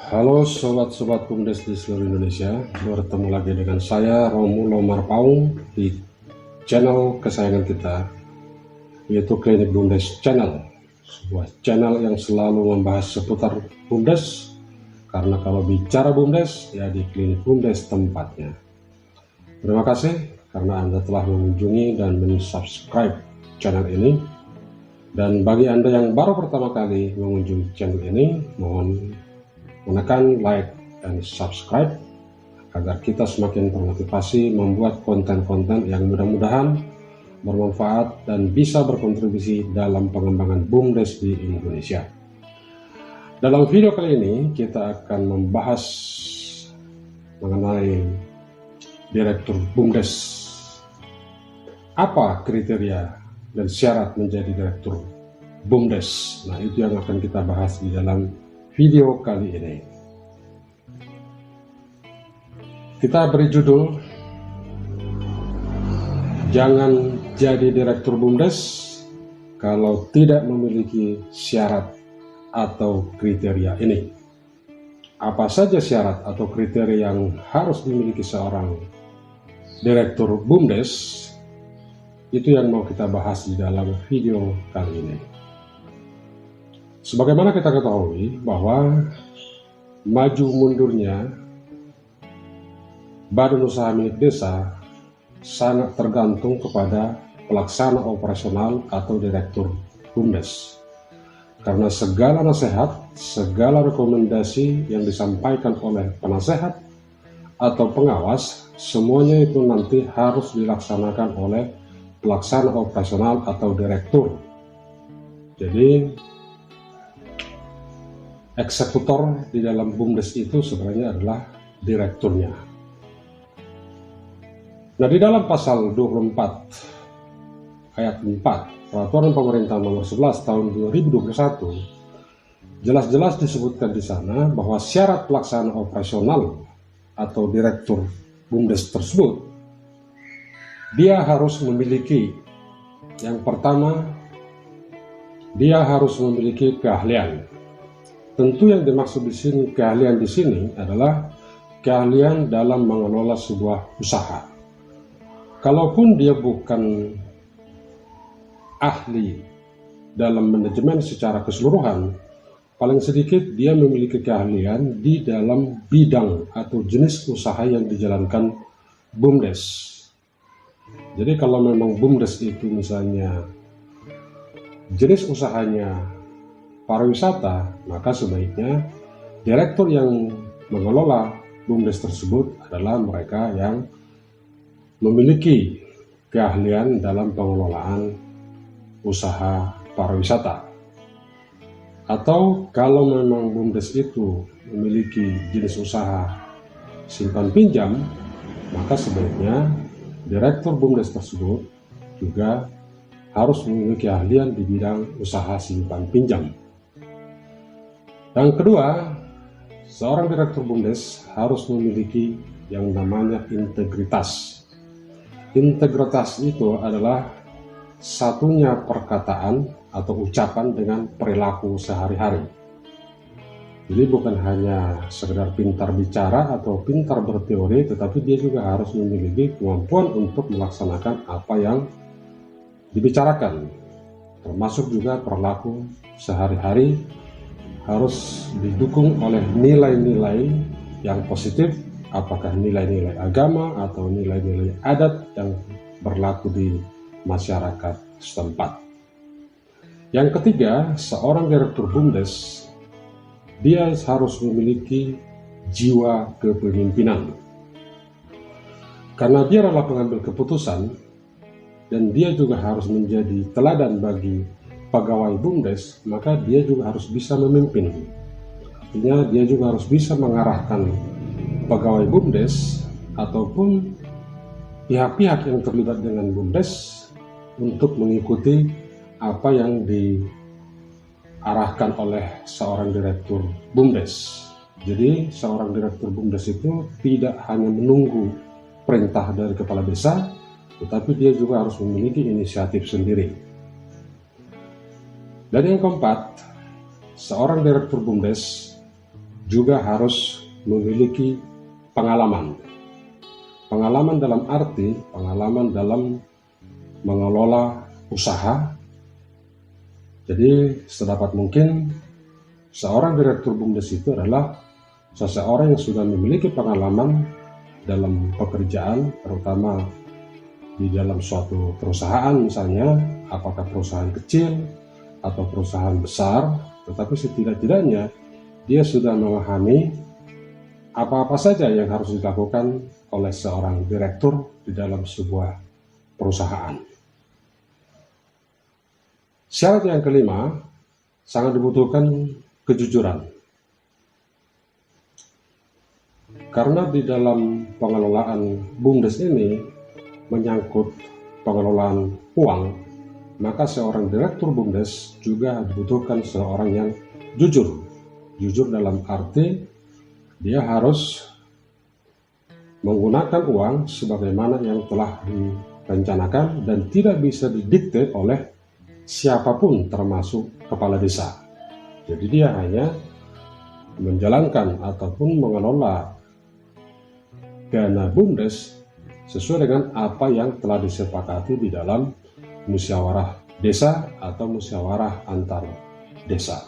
Halo sobat-sobat BUMDes di seluruh Indonesia, bertemu lagi dengan saya Romulo Marpaung di channel kesayangan kita, yaitu Klinik BUMDes Channel, sebuah channel yang selalu membahas seputar BUMDes, karena kalau bicara BUMDes, ya di Klinik BUMDes tempatnya. Terima kasih karena Anda telah mengunjungi dan mensubscribe channel ini, dan bagi Anda yang baru pertama kali mengunjungi channel ini, mohon menekan like dan subscribe agar kita semakin termotivasi membuat konten-konten yang mudah-mudahan bermanfaat dan bisa berkontribusi dalam pengembangan BUMDes di Indonesia. Dalam video kali ini kita akan membahas mengenai Direktur BUMDes. Apa kriteria dan syarat menjadi Direktur BUMDes? Nah, itu yang akan kita bahas di dalam video kali ini. Kita beri judul, jangan jadi Direktur BUMDes kalau tidak memiliki syarat atau kriteria ini. Apa saja syarat atau kriteria yang harus dimiliki seorang Direktur BUMDes? Itu yang mau kita bahas di dalam video kali ini. Sebagaimana kita ketahui bahwa maju mundurnya badan usaha milik desa sangat tergantung kepada pelaksana operasional atau Direktur BUMDes. Karena segala nasihat, segala rekomendasi yang disampaikan oleh penasehat atau pengawas, semuanya itu nanti harus dilaksanakan oleh pelaksana operasional atau direktur. Jadi eksekutor di dalam BUMDes itu sebenarnya adalah direkturnya. Nah, di dalam pasal 24 ayat 4 Peraturan Pemerintah Nomor 11 Tahun 2021 jelas-jelas disebutkan di sana bahwa syarat pelaksana operasional atau direktur BUMDes tersebut, dia harus memiliki, yang pertama, dia harus memiliki keahlian. Tentu yang dimaksud di sini, keahlian di sini adalah keahlian dalam mengelola sebuah usaha. Kalaupun dia bukan ahli dalam manajemen secara keseluruhan, paling sedikit dia memiliki keahlian di dalam bidang atau jenis usaha yang dijalankan BUMDes. Jadi kalau memang BUMDes itu misalnya jenis usahanya pariwisata, maka sebaiknya direktur yang mengelola BUMDes tersebut adalah mereka yang memiliki keahlian dalam pengelolaan usaha pariwisata. Atau kalau memang BUMDes itu memiliki jenis usaha simpan pinjam, maka sebaiknya direktur BUMDes tersebut juga harus memiliki keahlian di bidang usaha simpan pinjam. Yang kedua, seorang direktur BUMDes harus memiliki yang namanya integritas. Integritas itu adalah satunya perkataan atau ucapan dengan perilaku sehari-hari. Jadi bukan hanya sekedar pintar bicara atau pintar berteori, tetapi dia juga harus memiliki kemampuan untuk melaksanakan apa yang dibicarakan, termasuk juga perilaku sehari-hari harus didukung oleh nilai-nilai yang positif, apakah nilai-nilai agama atau nilai-nilai adat yang berlaku di masyarakat setempat. Yang ketiga, seorang direktur BUMDes, dia harus memiliki jiwa kepemimpinan. Karena dia adalah pengambil keputusan, dan dia juga harus menjadi teladan bagi pegawai BUMDes, maka dia juga harus bisa memimpin. Artinya dia juga harus bisa mengarahkan pegawai BUMDes ataupun pihak-pihak yang terlibat dengan BUMDes untuk mengikuti apa yang diarahkan oleh seorang direktur BUMDes. Jadi seorang direktur BUMDes itu tidak hanya menunggu perintah dari kepala desa, tetapi dia juga harus memiliki inisiatif sendiri. Dan yang keempat, seorang direktur BUMDes juga harus memiliki pengalaman. Pengalaman dalam arti pengalaman dalam mengelola usaha. Jadi sedapat mungkin seorang direktur BUMDes itu adalah seseorang yang sudah memiliki pengalaman dalam pekerjaan, terutama di dalam suatu perusahaan misalnya, apakah perusahaan kecil atau perusahaan besar, tetapi setidak-tidaknya dia sudah memahami apa-apa saja yang harus dilakukan oleh seorang direktur di dalam sebuah perusahaan. Syarat yang kelima, sangat dibutuhkan kejujuran. Karena di dalam pengelolaan BUMDes ini menyangkut pengelolaan uang, maka seorang direktur BUMDes juga dibutuhkan seorang yang jujur. Jujur dalam arti dia harus menggunakan uang sebagaimana yang telah direncanakan dan tidak bisa didikte oleh siapapun termasuk kepala desa. Jadi dia hanya menjalankan ataupun mengelola dana BUMDes sesuai dengan apa yang telah disepakati di dalam musyawarah desa atau musyawarah antar desa.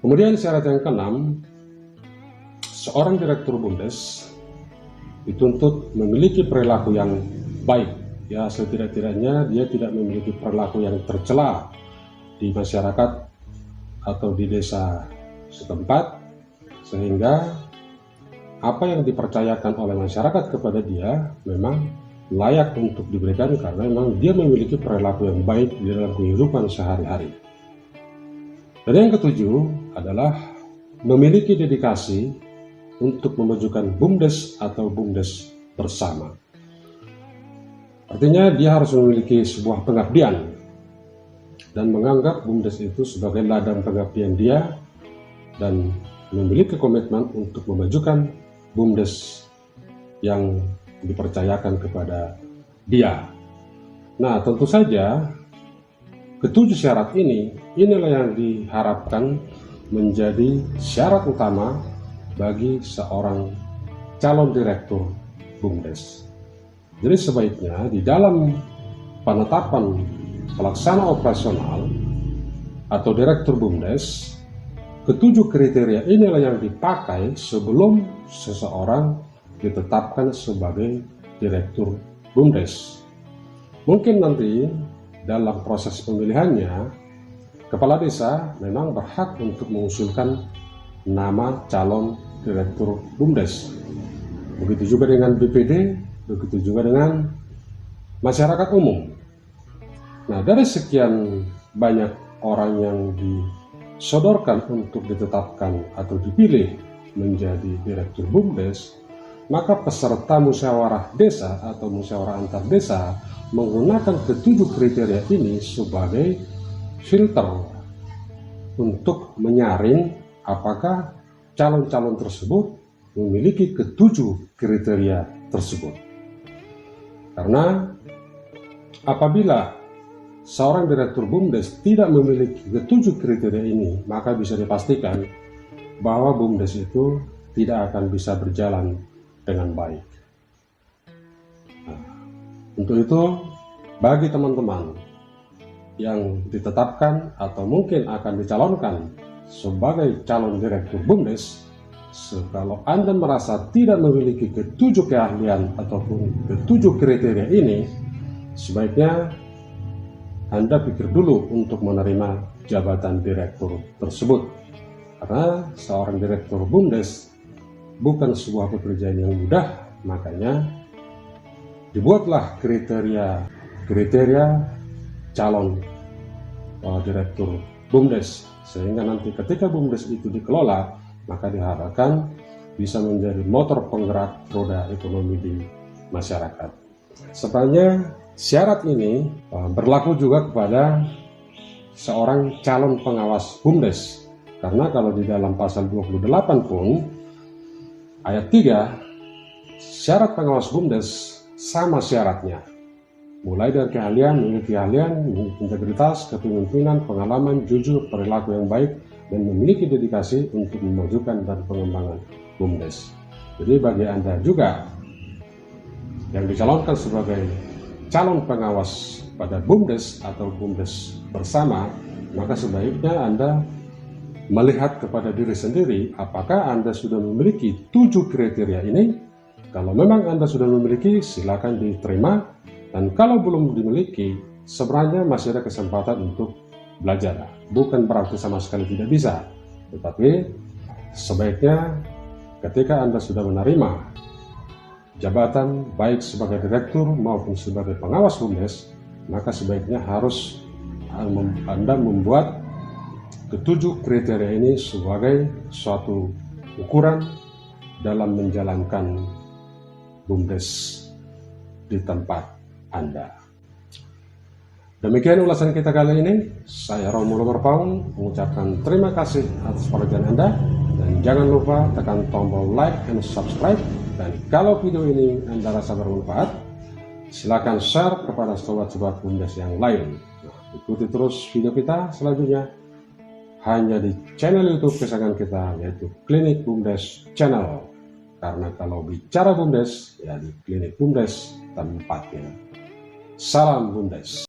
Kemudian syarat yang keenam, seorang direktur BUMDes dituntut memiliki perilaku yang baik. Ya, setidak-tidaknya dia tidak memiliki perilaku yang tercela di masyarakat atau di desa setempat, sehingga apa yang dipercayakan oleh masyarakat kepada dia memang layak untuk diberikan karena memang dia memiliki perilaku yang baik di dalam kehidupan sehari-hari. Dan yang ketujuh adalah memiliki dedikasi untuk memajukan BUMDes atau BUMDes bersama. Artinya dia harus memiliki sebuah pengabdian dan menganggap BUMDes itu sebagai ladang pengabdian dia dan memiliki komitmen untuk memajukan BUMDes yang dipercayakan kepada dia. Nah, tentu saja ketujuh syarat inilah yang diharapkan menjadi syarat utama bagi seorang calon direktur BUMDes. Jadi sebaiknya di dalam penetapan pelaksana operasional atau direktur BUMDes, ketujuh kriteria inilah yang dipakai sebelum seseorang ditetapkan sebagai direktur BUMDes. Mungkin nanti dalam proses pemilihannya, kepala desa memang berhak untuk mengusulkan nama calon direktur BUMDes. Begitu juga dengan BPD, begitu juga dengan masyarakat umum. Nah, dari sekian banyak orang yang disodorkan untuk ditetapkan atau dipilih menjadi direktur BUMDes, maka peserta musyawarah desa atau musyawarah antar desa menggunakan ketujuh kriteria ini sebagai filter untuk menyaring apakah calon-calon tersebut memiliki ketujuh kriteria tersebut. Karena apabila seorang direktur BUMDes tidak memiliki ketujuh kriteria ini, maka bisa dipastikan bahwa BUMDes itu tidak akan bisa berjalan dengan baik. Nah, untuk itu, bagi teman-teman yang ditetapkan atau mungkin akan dicalonkan sebagai calon direktur BUMDes, kalau Anda merasa tidak memiliki ketujuh keahlian ataupun ketujuh kriteria ini, sebaiknya Anda pikir dulu untuk menerima jabatan direktur tersebut. Karena seorang direktur BUMDes bukan sebuah pekerjaan yang mudah, makanya dibuatlah kriteria calon direktur BUMDes, sehingga nanti ketika BUMDes itu dikelola, maka diharapkan bisa menjadi motor penggerak roda ekonomi di masyarakat. Sebenarnya syarat ini berlaku juga kepada seorang calon pengawas BUMDes, karena kalau di dalam pasal 28 pun ayat 3, syarat pengawas BUMDes sama syaratnya, mulai dari memiliki keahlian, integritas, kepemimpinan, pengalaman, jujur, perilaku yang baik, dan memiliki dedikasi untuk memajukan dan pengembangan BUMDes. Jadi bagi Anda juga yang dicalonkan sebagai calon pengawas pada BUMDes atau BUMDes bersama, maka sebaiknya Anda melihat kepada diri sendiri apakah Anda sudah memiliki 7 kriteria ini. Kalau memang Anda sudah memiliki, silakan diterima, dan kalau belum dimiliki, sebenarnya masih ada kesempatan untuk belajar. Bukan berarti sama sekali tidak bisa, tetapi sebaiknya ketika Anda sudah menerima jabatan baik sebagai direktur maupun sebagai pengawas BUMDes, maka sebaiknya harus Anda membuat ketujuh kriteria ini sebagai suatu ukuran dalam menjalankan BUMDes di tempat Anda. Demikian ulasan kita kali ini. Saya Romo Lomar Paung mengucapkan terima kasih atas perhatian Anda, dan jangan lupa tekan tombol like dan subscribe. Dan kalau video ini Anda rasa bermanfaat, silakan share kepada sobat-sobat BUMDes yang lain. Ikuti terus video kita selanjutnya hanya di channel YouTube kesayangan kita, yaitu Klinik BUMDes Channel. Karena kalau bicara BUMDes, ya di Klinik BUMDes tempatnya. Salam BUMDes.